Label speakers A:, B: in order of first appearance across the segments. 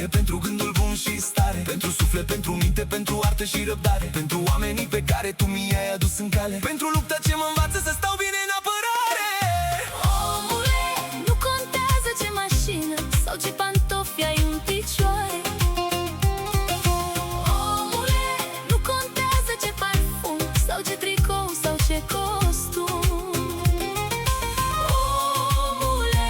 A: pentru gândul bun și stare, pentru suflet, pentru minte, pentru artă și răbdare, pentru oamenii pe care tu mi-ai adus în cale, pentru lupta ce mă învață să stau bine în apărare.
B: Omule, nu contează ce mașină sau ce pantofi ai în picioare. Omule, nu contează ce parfum sau ce tricou sau ce costum. Omule,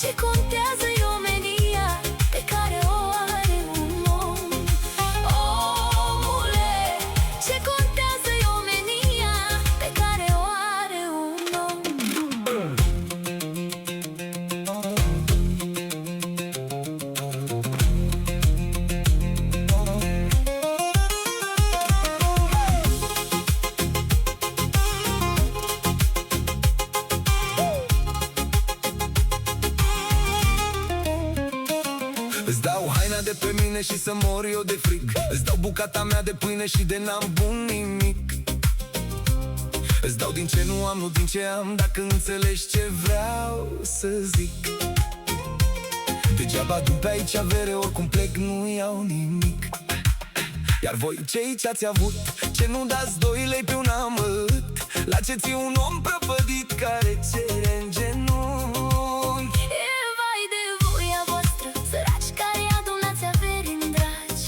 B: ce contează e omenia pe care o are un om. Omule, ce contează e omenia pe care o are un om.
A: Îți dau haina de pe mine și să mor eu de frig. Îți dau bucata mea de pâine și de n-am bun nimic. Îți dau din ce nu am, nu din ce am, dacă înțelegi ce vreau să zic. Degeaba tu pe aici avere, oricum plec, nu iau nimic. Iar voi cei ce-ați avut, ce nu dați 2 lei pe un amăt, la ce ți un om prăpădit care cere în genunchi.
B: E vai de voia voastră, săraci care adunați averi în dragi,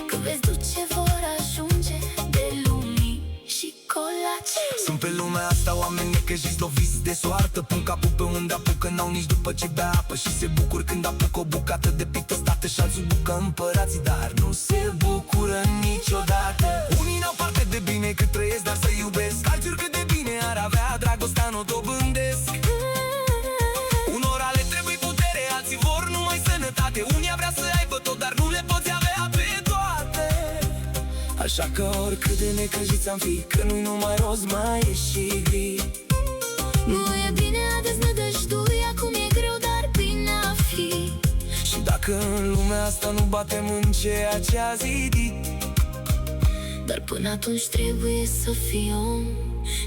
B: că veți duce vor ajunge de lumii și colaci.
A: Sunt pe lumea asta oameni necăjiți, loviți de soartă, pun capul pe unde apucă, n-au nici după ce bea apă și se bucur când apucă o bucată de pită stată și alții bucă împărații, dar nu se bucură niciodată. Unii n-au parte de bine cât trăiesc, dar să iubesc, alții cât de bine ar avea, dragostea nu o dobândesc. Unora le trebuie putere, alții vor numai sănătate, unii vrea să aibă tot, dar nu le poți avea pe toate. Așa că oricât de necăjiți am fi, că nu-i numai roz, mai e și gri.
B: Nu e bine a deznădăjdui, acum e greu, dar bine a fi.
A: Și dacă în lumea asta nu batem în ceea ce a zidit,
B: Dar până atunci trebuie să fii om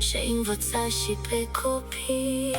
B: și ai învățat și pe copii.